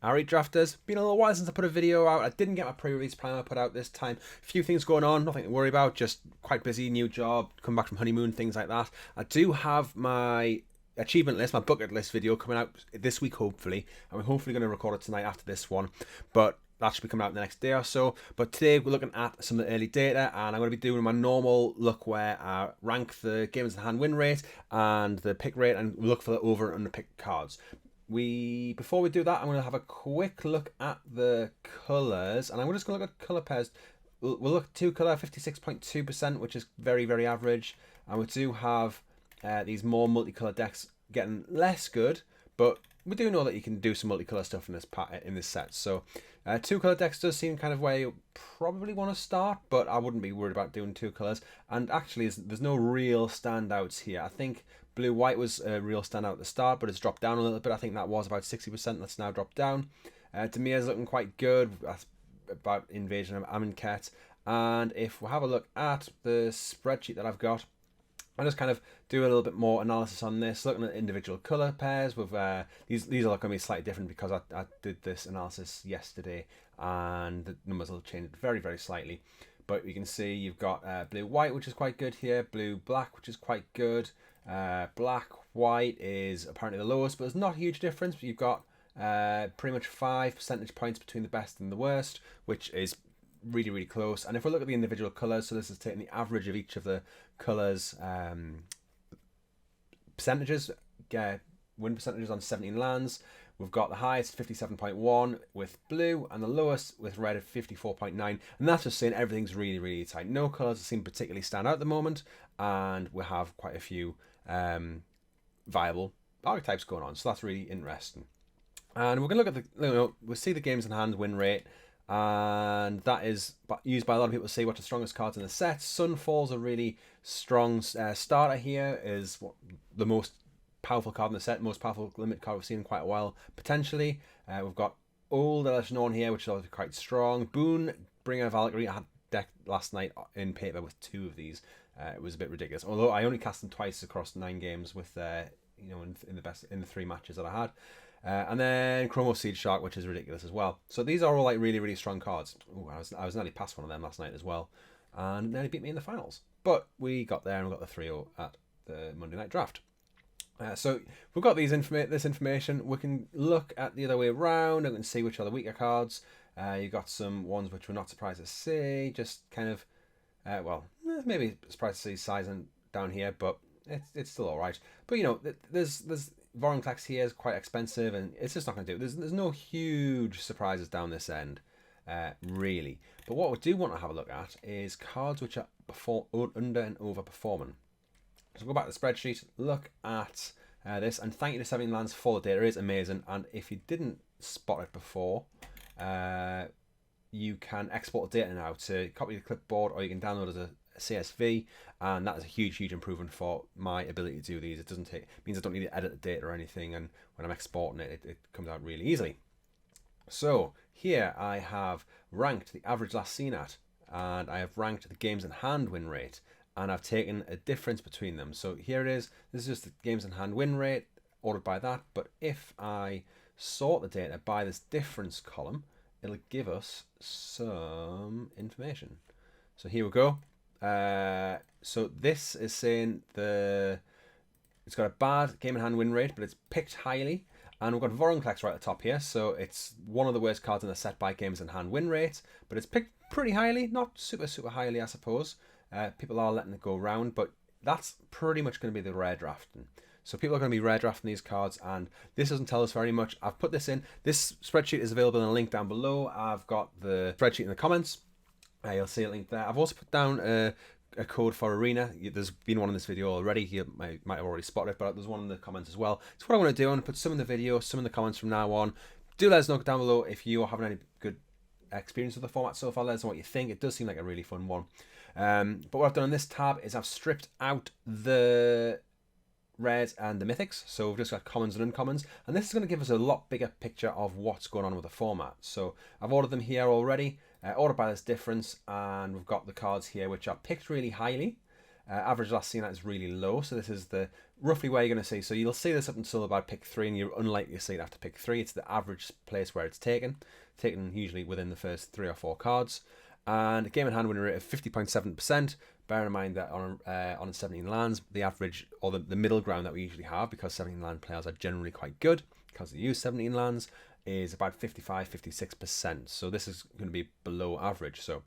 Alright drafters, been a little while since I put a video out. I didn't get my pre-release primer put out this time. A few things going on, nothing to worry about, just quite busy, new job, come back from honeymoon, things like that. I do have my achievement list, my bucket list video coming out this week hopefully, and we're hopefully going to record it tonight after this one, but that should be coming out in the next day or so. But today we're looking at some of the early data, and I'm going to be doing my normal look where I rank the games in hand win rate and the pick rate, and look for the over and under pick cards. Before we do that, I'm going to have a quick look at the colours, and I'm just going to look at colour pairs. We'll look at two colour, 56.2%, which is very, very average, and we do have these more multicolour decks getting less good, but we do know that you can do some multicolour stuff in this set. So two colour decks does seem kind of where you probably want to start, but I wouldn't be worried about doing two colours. And actually, there's no real standouts here. I think blue-white was a real standout at the start, but it's dropped down a little bit. I think that was about 60%. That's now dropped down. Demir's looking quite good. That's about Invasion of Amonkhet. And if we have a look at the spreadsheet that I've got, I'll just kind of do a little bit more analysis on this, looking at individual colour pairs. With these are going to be slightly different because I did this analysis yesterday, and the numbers will change very, very slightly. But you can see you've got blue-white, which is quite good here, blue-black, which is quite good. Black-white is apparently the lowest, but there's not a huge difference. But you've got pretty much 5 percentage points between the best and the worst, which is really, really close. And if we look at the individual colours, so this is taking the average of each of the colours percentages, win percentages on 17 lands. We've got the highest 57.1 with blue and the lowest with red at 54.9, and that's just saying everything's really, really tight. No colours seem particularly stand out at the moment, and we have quite a few viable archetypes going on, so that's really interesting. And we're going to look at we'll see the games in hand win rate, and that is used by a lot of people to say what's the strongest cards in the set. Sunfall's a really strong starter here, is the most powerful card in the set, most powerful limit card we've seen in quite a while, potentially. We've got Old Elishnorn on here, which is obviously quite strong. Boon, Bringer Valkyrie. I had a deck last night in paper with 2 of these. It was a bit ridiculous, although I only cast them twice across 9 games with in the 3 matches that I had. And then Chromo Seed Shark, which is ridiculous as well. So these are all like really, really strong cards. Ooh, I was nearly past one of them last night as well, and nearly beat me in the finals. But we got there, and we got the 3-0 at the Monday night draft. So we've got this information. We can look at the other way around and see which are the weaker cards. You got some ones which we're not surprised to see. Just kind of, maybe surprised to see sizing down here, but it's still all right. But there's Vorinclex here is quite expensive, and it's just not going to do it. There's no huge surprises down this end, really. But what we do want to have a look at is cards which are under and over performing. So go back to the spreadsheet, look at this, and thank you to 17 Lands for the data. It is amazing, and if you didn't spot it before, you can export the data now to copy the clipboard, or you can download it as a CSV, and that is a huge improvement for my ability to do these. It means I don't need to edit the data or anything, and when I'm exporting it, it comes out really easily. So here I have ranked the average last seen at, and I have ranked the games in hand win rate, and I've taken a difference between them. So here it is. This is just the games in hand win rate ordered by that. But if I sort the data by this difference column, it'll give us some information. So here we go. So this is saying it's got a bad game in hand win rate, but it's picked highly. And we've got Vorinclex right at the top here. So it's one of the worst cards in the set by games in hand win rate, but it's picked pretty highly. Not super, super highly, I suppose. People are letting it go round, but that's pretty much going to be the rare drafting. So people are going to be rare drafting these cards, and this doesn't tell us very much. I've put this in. This spreadsheet is available in a link down below. I've got the spreadsheet in the comments. You'll see a link there. I've also put down a code for Arena. There's been one in this video already. You might have already spotted it, but there's one in the comments as well. So what I want to do, I'm going to put some in the video, some in the comments from now on. Do let us know down below if you are having any good experience with the format so far. Let us know what you think. It does seem like a really fun one. But what I've done on this tab is I've stripped out the rares and the mythics, so we've just got commons and uncommons, and this is going to give us a lot bigger picture of what's going on with the format. So I've ordered them here already, ordered by this difference, and we've got the cards here which are picked really highly, Average last seen at is really low, so this is the roughly where you're going to see. So you'll see this up until about pick 3, and you're unlikely to see it after pick 3. It's the average place where it's taken usually within the first 3 or 4 cards. And a game in hand winning rate of 50.7%. Bear in mind that on 17 lands, the average or the middle ground that we usually have, because 17 land players are generally quite good because they use 17 lands, is about 55-56%. So this is going to be below average. So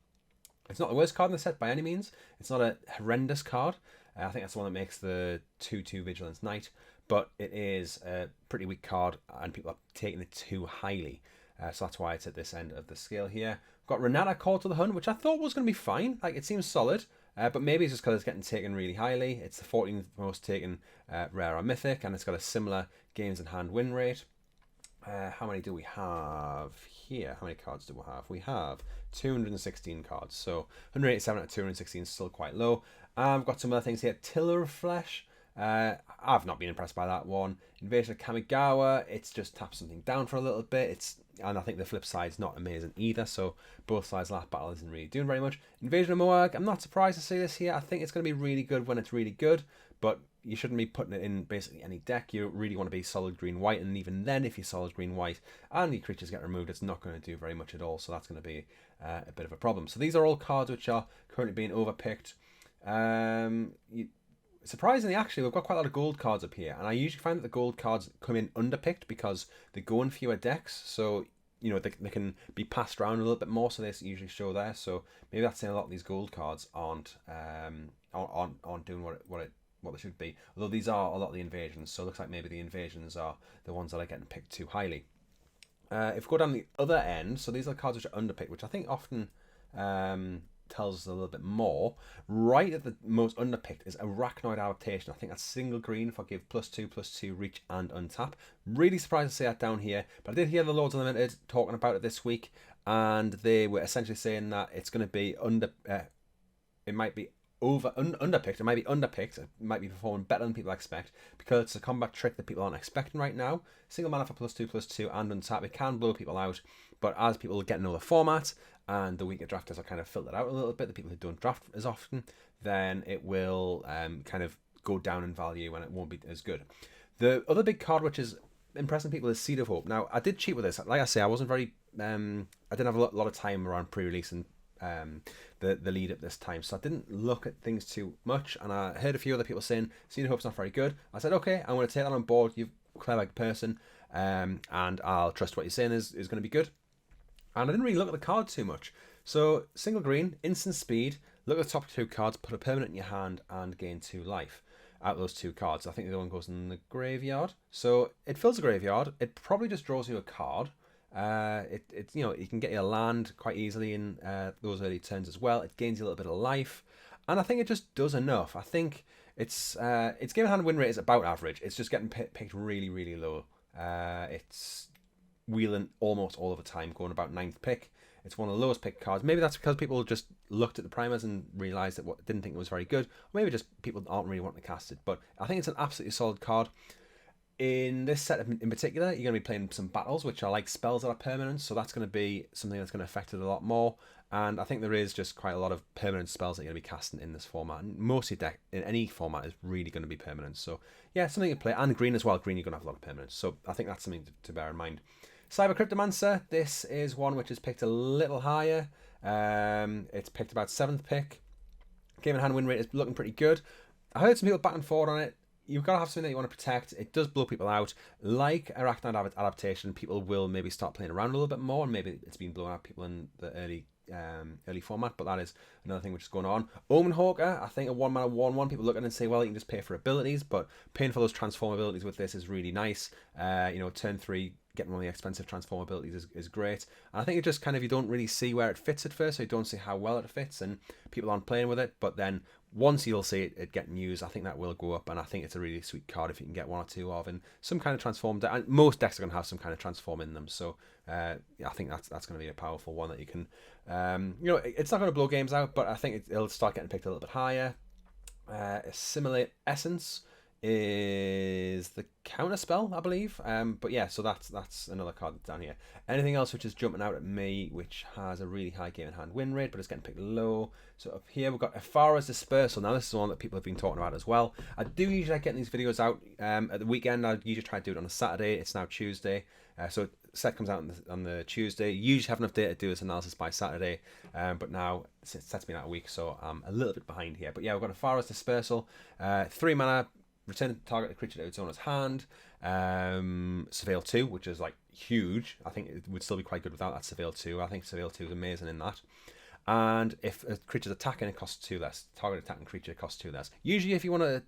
it's not the worst card in the set by any means. It's not a horrendous card. I think that's the one that makes the 2/2 Vigilance Knight, but it is a pretty weak card and people are taking it too highly. So that's why it's at this end of the scale here. We've got Renata Call to the Hunt, which I thought was going to be fine. Like, it seems solid, but maybe it's just because it's getting taken really highly. It's the 14th most taken rare or mythic, and it's got a similar games in hand win rate. How many do we have here? How many cards do we have? We have 216 cards, so 187 out of 216 is still quite low. I've got some other things here. Tiller of Flesh. I've not been impressed by that one. Invasion of Kamigawa. It's just tapped something down for a little bit. And I think the flip side's not amazing either. So both sides' last battle isn't really doing very much. Invasion of Moag. I'm not surprised to see this here. I think it's going to be really good when it's really good, but you shouldn't be putting it in basically any deck. You really want to be solid green-white, and even then, if you're solid green-white and your creatures get removed, it's not going to do very much at all, so that's going to be a bit of a problem. So these are all cards which are currently being overpicked. Surprisingly, actually, we've got quite a lot of gold cards up here, and I usually find that the gold cards come in underpicked because they go in fewer decks, so they can be passed around a little bit more, so they usually show there. So maybe that's saying a lot of these gold cards aren't doing what they should be. Although these are a lot of the invasions, so it looks like maybe the invasions are the ones that are getting picked too highly. If we go down the other end, so these are the cards which are underpicked, which I think often tells us a little bit more. Right at the most underpicked is Arachnoid Adaptation. I think that's single green for give +2/+2 reach and untap. Really surprised to see that down here, but I did hear the Lords Unlimited talking about it this week, and they were essentially saying that it's going to be it might be underpicked. It might be underpicked. It might be performing better than people expect because it's a combat trick that people aren't expecting right now. Single mana for +2/+2 and untap. It can blow people out, but as people get to know the format and the weaker drafters are kind of filtered out a little bit, the people who don't draft as often, then it will kind of go down in value and it won't be as good. The other big card which is impressing people is Seed of Hope. Now, I did cheat with this. Like I say, I wasn't very I didn't have a lot of time around pre-release and the lead up this time, so I didn't look at things too much, and I heard a few other people saying Seed of Hope's not very good. I said, okay, I'm going to take that on board. You're a clever person, and I'll trust what you're saying is going to be good. And I didn't really look at the card too much. So single green, instant speed, look at the top 2 cards, put a permanent in your hand and gain 2 life out of those 2 cards. I think the other one goes in the graveyard, so it fills the graveyard. It probably just draws you a card. You can get your land quite easily in those early turns as well. It gains you a little bit of life, and I think it just does enough. I think its game in hand win rate is about average. It's just getting picked really, really low. It's wheeling almost all of the time, going about 9th pick. It's one of the lowest picked cards. Maybe that's because people just looked at the primers and realised that didn't think it was very good. Or maybe just people aren't really wanting to cast it. But I think it's an absolutely solid card. In this set in particular, you're going to be playing some battles, which are like spells that are permanent, so that's going to be something that's going to affect it a lot more. And I think there is just quite a lot of permanent spells that you're going to be casting in this format. And most of your deck, in any format, is really going to be permanent. So yeah, something to play. And green as well. Green, you're going to have a lot of permanents. So I think that's something to bear in mind. Cyber Cryptomancer, this is one which is picked a little higher. It's picked about 7th pick. Game in hand win rate is looking pretty good. I heard some people back and forth on it. You've got to have something that you want to protect. It does blow people out. Like Arachnoid Adaptation, people will maybe start playing around a little bit more, and maybe it's been blowing out people in the early format, but that is another thing which is going on. Omen Hawker, I think a 1-mana 1/1, people look at it and say, well, you can just pay for abilities, but paying for those transform abilities with this is really nice. Turn 3, getting one of the expensive transform abilities is great. And I think it just kind of, you don't really see where it fits at first, so you don't see how well it fits, and people aren't playing with it, but then once you'll see it getting used, I think that will go up, and I think it's a really sweet card if you can get 1 or 2 of, and some kind of transform deck. And most decks are going to have some kind of transform in them, so I think that's going to be a powerful one that you can. It's not going to blow games out, but I think it'll start getting picked a little bit higher. Assimilate Essence is the counter spell, I believe. But yeah, so that's another card down here. Anything else which is jumping out at me, which has a really high game in hand win rate, but it's getting picked low. So up here we've got Afara's Dispersal. Now this is one that people have been talking about as well. I do usually like getting these videos out at the weekend. I usually try to do it on a Saturday. It's now Tuesday, so set comes out on the Tuesday. You usually have enough data to do this analysis by Saturday, but now set's been out a week, so I'm a little bit behind here. But yeah, we've got Afara's Dispersal, 3 mana. Return target creature to its owner's hand. Surveil 2, which is like huge. I think it would still be quite good without that Surveil 2. I think Surveil 2 is amazing in that. And if a creature's attacking, it costs 2 less. Target attacking creature costs 2 less. Usually if you want to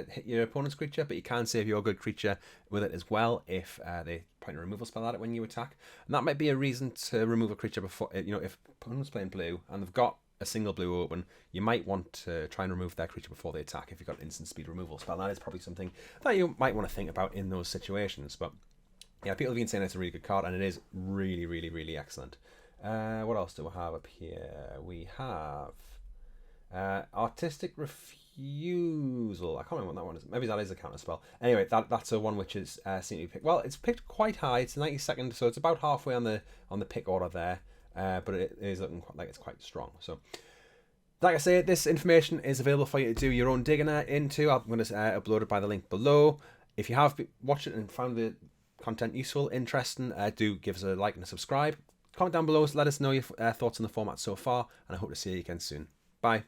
hit your opponent's creature, but you can save your good creature with it as well if they point a removal spell at it when you attack. And that might be a reason to remove a creature before, if opponent's playing blue and they've got a single blue open, you might want to try and remove their creature before they attack if you've got an instant speed removal spell. That is probably something that you might want to think about in those situations. But yeah, people have been saying it's a really good card, and it is really, really, really excellent. What else do we have up here? We have Artistic Refusal. I can't remember what that one is. Maybe that is a counter spell. Anyway, that's a one which is seem to be picked. Well, it's picked quite high. It's 92nd, so it's about halfway on the pick order there. But it is looking like it's quite strong. So, like I say, this information is available for you to do your own digging into. I'm going to upload it by the link below. If you have watched it and found the content useful, interesting, do give us a like and a subscribe. Comment down below, let us know your thoughts on the format so far, and I hope to see you again soon. Bye.